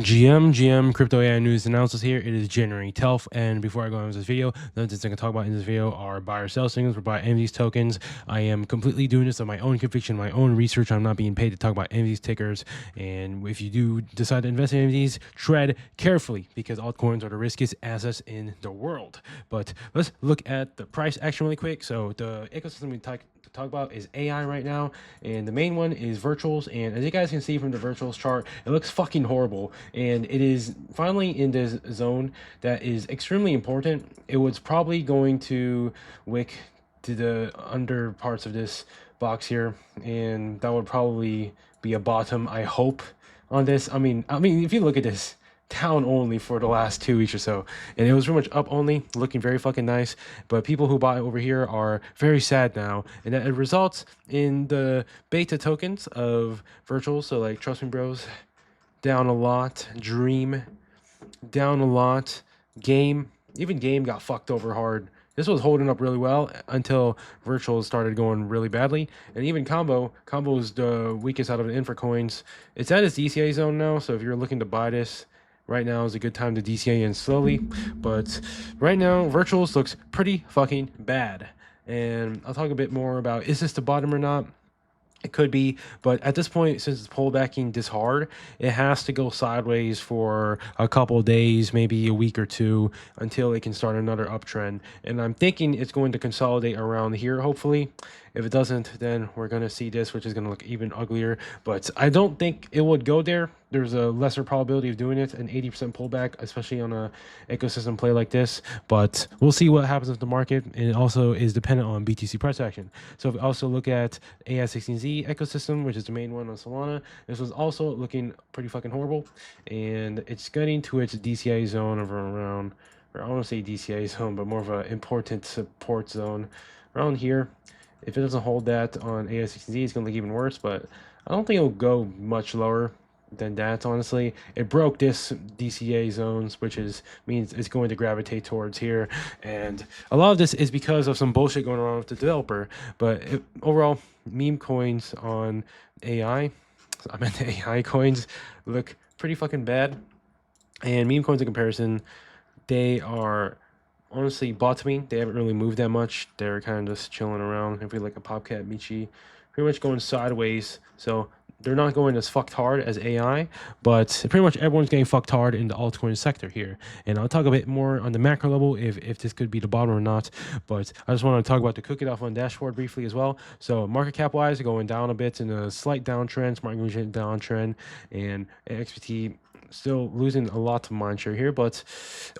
GM Crypto AI News announces here. It is January 12th. And before I go into this video, the things I can talk about in this video are buy or sell signals for buy these tokens. I am completely doing this on my own conviction, my own research. I'm not being paid to talk about any of these tickers. And if you do decide to invest in any of these, tread carefully because altcoins are the riskiest assets in the world. But let's look at the price action really quick. So the ecosystem we talk about is AI right now, and the main one is virtuals. And as you guys can see from the virtuals chart, it looks fucking horrible, and it is finally in this zone that is extremely important. It was probably going to wick to the under parts of this box here, and that would probably be a bottom, I hope, on this. I mean if you look at this, down only for the last 2 weeks or so, and it was pretty much up only, looking very fucking nice. But people who buy over here are very sad now, and that it results in the beta tokens of virtual. So like Trust Me Bros down a lot, Dream down a lot, Game got fucked over hard. This was holding up really well until virtual started going really badly, and even combo is the weakest out of the infra coins. It's at its DCA zone now, so if you're looking to buy this, right now is a good time to DCA in slowly. But right now, virtuals looks pretty fucking bad. And I'll talk a bit more about, is this the bottom or not? It could be, but at this point, since it's pullbacking this hard, it has to go sideways for a couple of days, maybe a week or two, until it can start another uptrend. And I'm thinking it's going to consolidate around here, hopefully. If it doesn't, then we're going to see this, which is going to look even uglier. But I don't think it would go there. There's a lesser probability of doing it, an 80% pullback, especially on a ecosystem play like this. But we'll see what happens with the market. And it also is dependent on BTC price action. So if we also look at AI16Z ecosystem, which is the main one on Solana, this was also looking pretty fucking horrible. And it's getting to its DCA zone of around, or I don't want to say DCA zone, but more of an important support zone around here. If it doesn't hold that on AI16Z, it's going to look even worse, but I don't think it'll go much lower than that, honestly. It broke this DCA zones, which means it's going to gravitate towards here. And a lot of this is because of some bullshit going on with the developer. But overall, meme coins on AI, I meant the AI coins, look pretty fucking bad. And meme coins in comparison, they are honestly bottoming. They haven't really moved that much. They're kind of just chilling around. If we look at Popcat, Michi, pretty much going sideways. So they're not going as fucked hard as AI, but pretty much everyone's getting fucked hard in the altcoin sector here. And I'll talk a bit more on the macro level if this could be the bottom or not. But I just want to talk about the Cook It Off on dashboard briefly as well. So market cap wise, going down a bit in a slight downtrend, smart engagement downtrend, and XPT still losing a lot of mind share here, but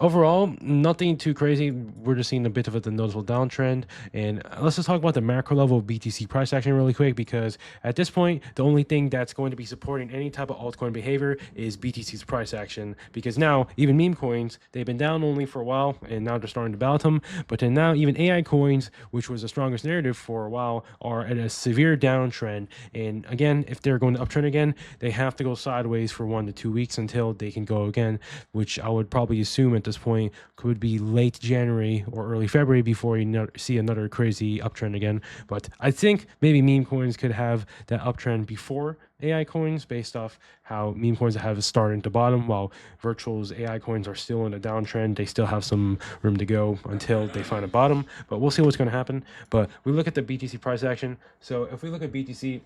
overall, nothing too crazy. We're just seeing a bit of a noticeable downtrend. And let's just talk about the macro level of BTC price action really quick, because at this point, the only thing that's going to be supporting any type of altcoin behavior is BTC's price action, because now even meme coins, they've been down only for a while, and now they're starting to bottom. But then now even AI coins, which was the strongest narrative for a while, are at a severe downtrend. And again, if they're going to uptrend again, they have to go sideways for 1 to 2 weeks until they can go again, which I would probably assume at this point could be late January or early February before you see another crazy uptrend again. But I think maybe meme coins could have that uptrend before AI coins, based off how meme coins have started to bottom, while virtuals AI coins are still in a downtrend. They still have some room to go until they find a bottom, but we'll see what's going to happen. But we look at the BTC price action. So if we look at BTC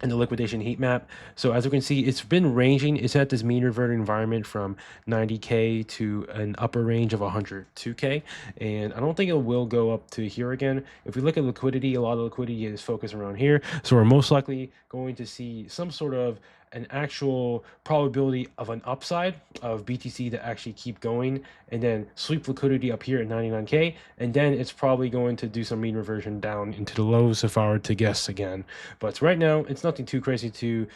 and the liquidation heat map, so as we can see, it's been ranging. It's at this mean reverting environment from 90k to an upper range of 102k, and I don't think it will go up to here again. If we look at liquidity, a lot of liquidity is focused around here, so we're most likely going to see some sort of an actual probability of an upside of BTC to actually keep going, and then sweep liquidity up here at 99k, and then it's probably going to do some mean reversion down into the lows if I were to guess again. But right now, it's nothing too crazy to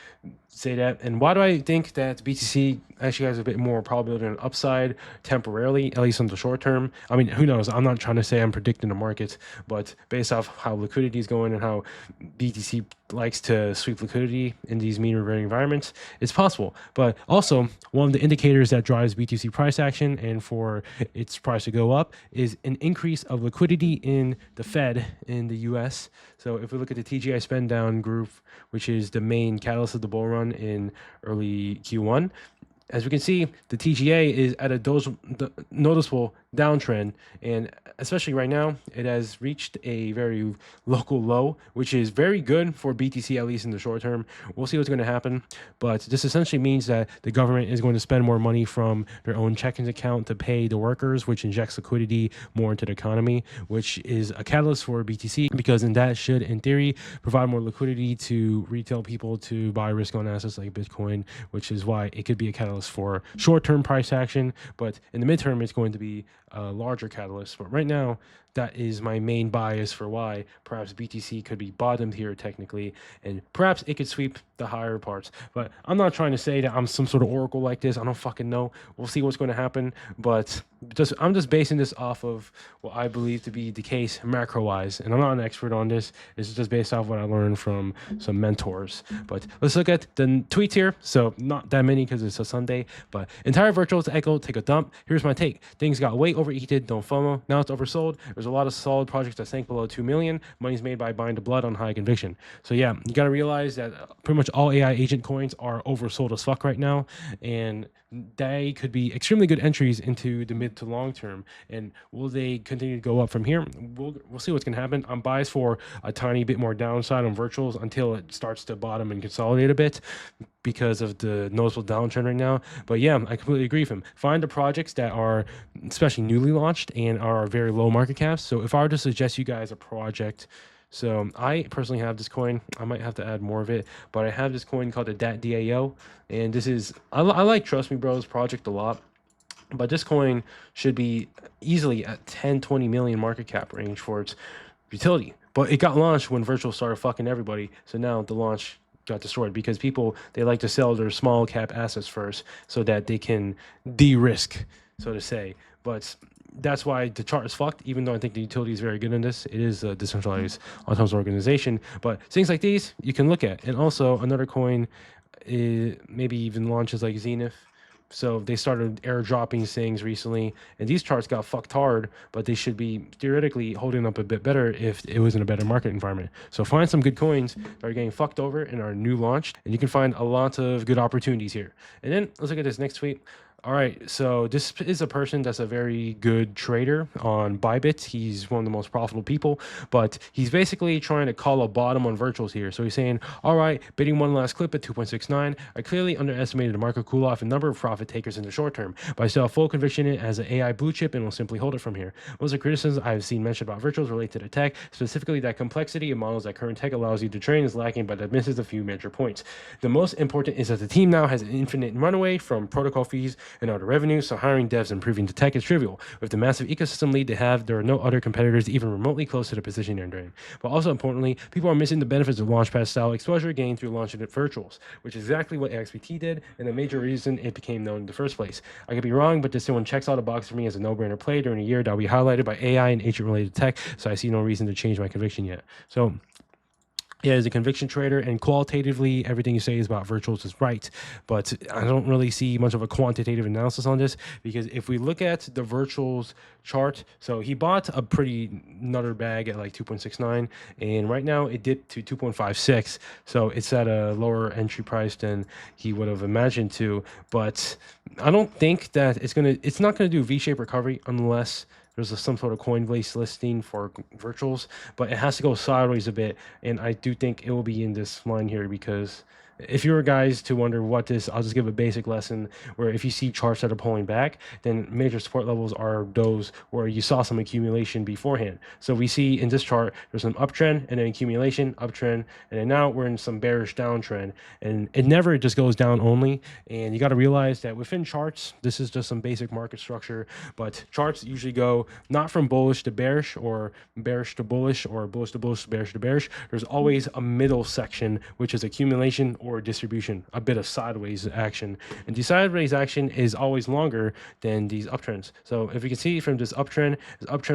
say that. And why do I think that BTC actually has a bit more probability on upside temporarily, at least in the short term? I mean, who knows? I'm not trying to say I'm predicting the market, but based off how liquidity is going and how BTC likes to sweep liquidity in these mean reverting environments, it's possible. But also, one of the indicators that drives BTC price action and for its price to go up is an increase of liquidity in the Fed in the US. So if we look at the TGI spend down group, which is the main catalyst of the bull run in early Q1, As we can see, the TGA is at a noticeable downtrend, and especially right now, it has reached a very local low, which is very good for BTC, at least in the short term. We'll see what's going to happen, but this essentially means that the government is going to spend more money from their own checking account to pay the workers, which injects liquidity more into the economy, which is a catalyst for BTC, because in that should, in theory, provide more liquidity to retail people to buy risk-on assets like Bitcoin, which is why it could be a catalyst for short-term price action, but in the midterm, it's going to be a larger catalyst. But right now, that is my main bias for why perhaps BTC could be bottomed here technically, and perhaps it could sweep the higher parts. But I'm not trying to say that I'm some sort of oracle like this. I don't fucking know. We'll see what's going to happen. But I'm just basing this off of what I believe to be the case macro-wise, and I'm not an expert on this. This is just based off what I learned from some mentors. But let's look at the tweets here. So not that many because it's a Sunday, but entire virtuals to Echo take a dump. Here's my take. Things got way overheated. Don't FOMO. Now it's oversold. There's a lot of solid projects that sank below 2 million. Money's made by buying the blood on high conviction. So yeah, you got to realize that pretty much all AI agent coins are oversold as fuck right now, and they could be extremely good entries into the mid to long term. And will they continue to go up from here? We'll see what's going to happen. I'm biased for a tiny bit more downside on virtuals until it starts to bottom and consolidate a bit, because of the noticeable downtrend right now. But yeah, I completely agree with him. Find the projects that are especially newly launched and are very low market caps. So if I were to suggest you guys a project, so I personally have this coin. I might have to add more of it, but I have this coin called the DAT DAO, and this is I like Trust Me Bros project a lot. But this coin should be easily at 10-20 million market cap range for its utility. But it got launched when virtual started fucking everybody. So now the launch got destroyed because people, they like to sell their small cap assets first so that they can de-risk, so to say. But that's why the chart is fucked, even though I think the utility is very good in this. It is a decentralized autonomous organization. But things like these you can look at. And also another coin, maybe even launches like Zenith. So they started airdropping things recently, and these charts got fucked hard, but they should be theoretically holding up a bit better if it was in a better market environment. So find some good coins that are getting fucked over and are new launched, and you can find a lot of good opportunities here. And then let's look at this next tweet. All right, so this is a person that's a very good trader on Bybit. He's one of the most profitable people, but he's basically trying to call a bottom on virtuals here. So he's saying, all right, bidding one last clip at 2.69. I clearly underestimated the market cool-off and number of profit takers in the short term, but I still have full conviction in it as an AI blue chip and will simply hold it from here. Most of the criticisms I've seen mentioned about virtuals relate to the tech, specifically that complexity of models that current tech allows you to train is lacking, but that misses a few major points. The most important is that the team now has an infinite runaway from protocol fees and other revenue, so hiring devs and improving the tech is trivial. With the massive ecosystem lead they have, there are no other competitors even remotely close to the position they're in. But also importantly, people are missing the benefits of launchpad style exposure gained through launching at virtuals, which is exactly what XBT did and the major reason it became known in the first place. I could be wrong, but this one checks all the boxes for me as a no-brainer play during a year that will be highlighted by AI and agent-related tech, so I see no reason to change my conviction yet. So yeah, as a conviction trader, and qualitatively, everything you say is about virtuals is right, but I don't really see much of a quantitative analysis on this, because if we look at the virtuals chart, so he bought a pretty nutter bag at like 2.69, and right now it dipped to 2.56, so it's at a lower entry price than he would have imagined to, but I don't think that it's not gonna do V-shaped recovery unless there's some sort of Coinbase listing for virtuals, but it has to go sideways a bit, and I do think it will be in this line here, because if you were guys to wonder what this, I'll just give a basic lesson where if you see charts that are pulling back, then major support levels are those where you saw some accumulation beforehand. So we see in this chart, there's some uptrend and then accumulation, uptrend, and then now we're in some bearish downtrend, and it never just goes down only. And you got to realize that within charts, this is just some basic market structure, but charts usually go not from bullish to bearish or bearish to bullish or bullish to bullish, bearish to bearish. There's always a middle section, which is accumulation or distribution, a bit of sideways action, and the sideways action is always longer than these uptrends. So if you can see from this uptrend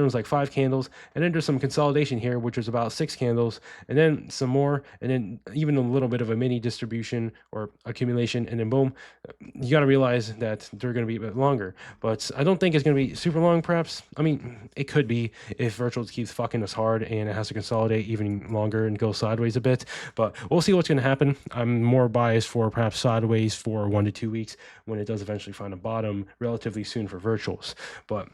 was like 5 candles, and then there's some consolidation here, which was about 6 candles, and then some more, and then even a little bit of a mini distribution or accumulation, and then boom. You got to realize that they're going to be a bit longer, but I don't think it's going to be super long. Perhaps, I mean, it could be if virtuals keeps fucking us hard and it has to consolidate even longer and go sideways a bit, but we'll see what's going to happen. I'm I'm more biased for perhaps sideways for 1 to 2 weeks when it does eventually find a bottom relatively soon for virtuals. But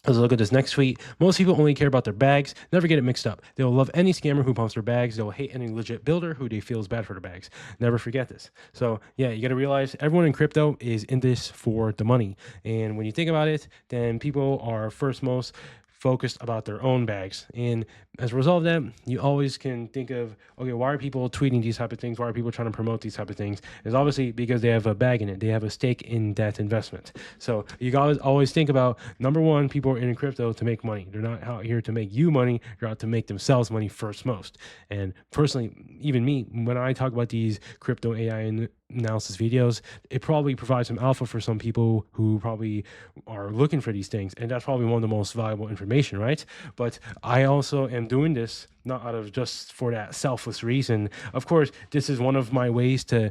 let's look at this next tweet. Most people only care about their bags. Never get it mixed up. They'll love any scammer who pumps their bags. They'll hate any legit builder who they feel is bad for their bags. Never forget this. So yeah, you got to realize everyone in crypto is in this for the money. And when you think about it, then people are first most focused about their own bags. And as a result of that, you always can think of, okay, why are people tweeting these type of things? Why are people trying to promote these type of things? It's obviously because they have a bag in it. They have a stake in that investment. So you guys always think about, number one, people are in crypto to make money. They're not out here to make you money. They're out to make themselves money first most. And personally, even me, when I talk about these crypto AI analysis videos, it probably provides some alpha for some people who probably are looking for these things, and that's probably one of the most valuable information, right? But I also am doing this not out of just for that selfless reason. Of course, this is one of my ways to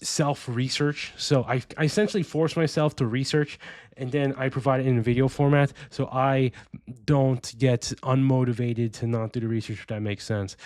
self-research. So I essentially force myself to research, and then I provide it in a video format, so I don't get unmotivated to not do the research, if that makes sense.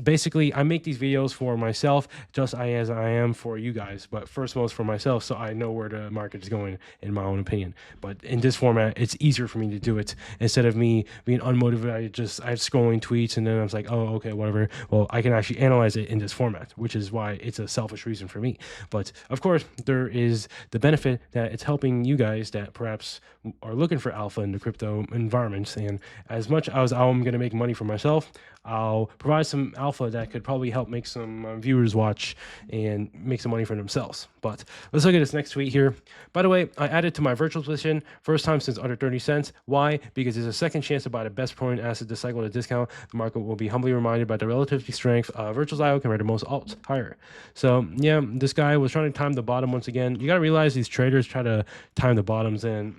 Basically, I make these videos for myself, just as I am for you guys, but first most for myself, so I know where the market is going, in my own opinion. But in this format, it's easier for me to do it, instead of me being unmotivated. I'm scrolling tweets, and then I was like, oh, okay, whatever. Well, I can actually analyze it in this format, which is why it's a selfish reason for me. But of course, there is the benefit that it's helping you guys that perhaps are looking for alpha in the crypto environments. And as much as I'm going to make money for myself, I'll provide some alpha that could probably help make some viewers watch and make some money for themselves. But let's look at this next tweet here. By the way, I added to my virtual position, first time since under 30 cents. Why? Because there's a second chance to buy the best performing asset this cycle at a discount. The market will be humbly reminded by the relative strength of virtuals IO compared to most alts higher. So yeah, this guy was trying to time the bottom once again. You got to realize these traders try to time the bottoms, and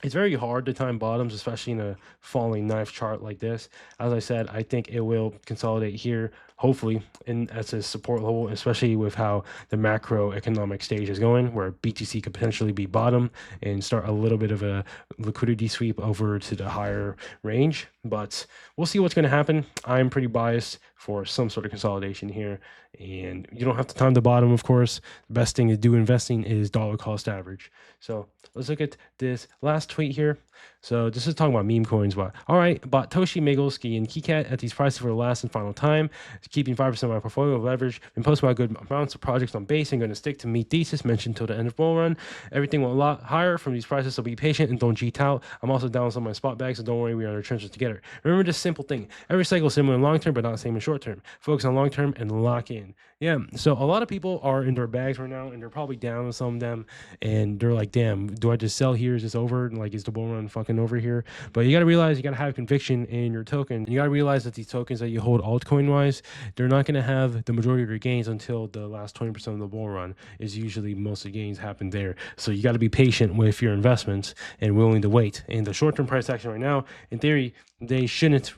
it's very hard to time bottoms, especially in a falling knife chart like this. As I said, I think it will consolidate here, hopefully, and as a support level, especially with how the macroeconomic stage is going, where BTC could potentially be bottom and start a little bit of a liquidity sweep over to the higher range. But we'll see what's going to happen. I'm pretty biased for some sort of consolidation here, and you don't have to time the bottom, of course. The best thing to do investing is dollar cost average. So let's look at this last tweet here. So this is talking about meme coins. But all right, bought Toshi, Megolski, and Keycat at these prices for the last and final time. Keeping 5% of my portfolio of leverage. Been posting about good amounts of projects on base and going to stick to meet thesis mentioned till the end of bull run. Everything went a lot higher from these prices, so be patient and don't cheat out. I'm also down on some of my spot bags, so don't worry, we are in the trenches together. Remember this simple thing: every cycle is similar in long term, but not the same in short term. Focus on long term and lock in. Yeah, so a lot of people are in their bags right now, and they're probably down on some of them, and they're like, damn, do I just sell here? Is this over? Like, is the bull run fucking over here? But you got to realize you got to have conviction in your token. You got to realize that these tokens that you hold altcoin wise, they're not going to have the majority of your gains until the last 20% of the bull run. Is usually most of the gains happen there. So you got to be patient with your investments and willing to wait. And the short-term price action right now, in theory, they shouldn't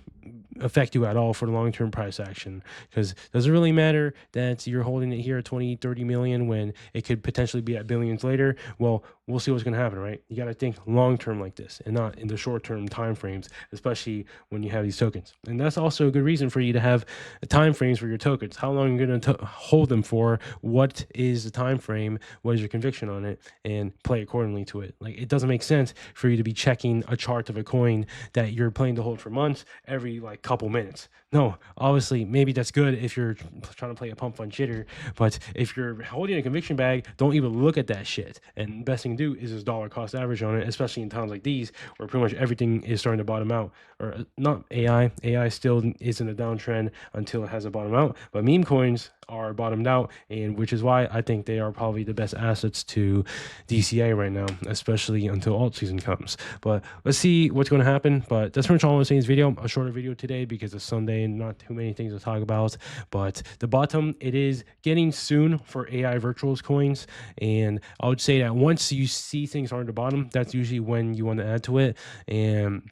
affect you at all for the long-term price action, because it doesn't really matter that you're holding it here at 20, 30 million when it could potentially be at billions later. Well, we'll see what's going to happen, right? You got to think long-term like this and not in the short-term time frames, especially when you have these tokens. And that's also a good reason for you to have time frames for your tokens. How long you're going to hold them for? What is the time frame? What is your conviction on it? And play accordingly to it. Like, it doesn't make sense for you to be checking a chart of a coin that you're planning to hold for months every like couple minutes. No, obviously, maybe that's good if you're trying to play a pump fund jitter, but if you're holding a conviction bag, don't even look at that shit. And best thing to do is just dollar cost average on it, especially in times like these where pretty much everything is starting to bottom out. Or not AI still is in a downtrend until it has a bottom out, but meme coins are bottomed out, and which is why I think they are probably the best assets to DCA right now, especially until alt season comes. But let's see what's going to happen. But that's pretty much all I want to say in this video. A shorter video today because it's Sunday and not too many things to talk about. But the bottom, it is getting soon for AI virtuals coins, and I would say that once you see things are on the bottom, that's usually when you want to add to it, and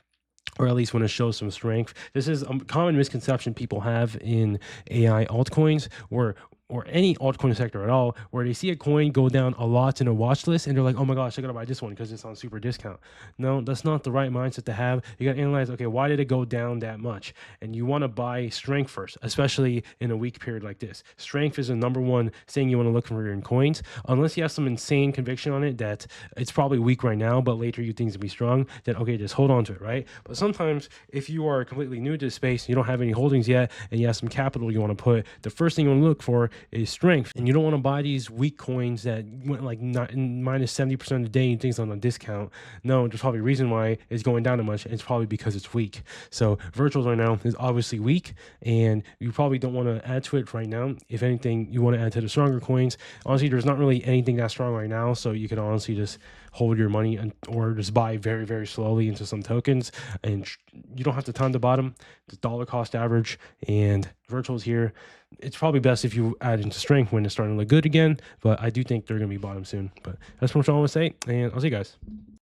or at least when it shows some strength. This is a common misconception people have in AI altcoins, where or any altcoin sector at all, where they see a coin go down a lot in a watch list and they're like, oh my gosh, I gotta buy this one because it's on super discount. No, that's not the right mindset to have. You gotta analyze, okay, why did it go down that much? And you wanna buy strength first, especially in a weak period like this. Strength is the number one thing you wanna look for in coins, unless you have some insane conviction on it that it's probably weak right now, but later you think it's gonna be strong, then okay, just hold on to it, right? But sometimes if you are completely new to the space, you don't have any holdings yet, and you have some capital you wanna put, the first thing you wanna look for is strength. And you don't want to buy these weak coins that went like not minus 70% of the day and things on a discount. No, there's probably a reason why it's going down that much. And it's probably because it's weak. So virtuals right now is obviously weak, and you probably don't want to add to it right now. If anything, you want to add to the stronger coins. Honestly, there's not really anything that strong right now, so you can honestly just hold your money or just buy very, very slowly into some tokens, and you don't have to time the bottom. The dollar cost average and virtuals here, it's probably best if you add into strength when it's starting to look good again, but I do think they're going to be bottom soon. But that's what I want to say, and I'll see you guys.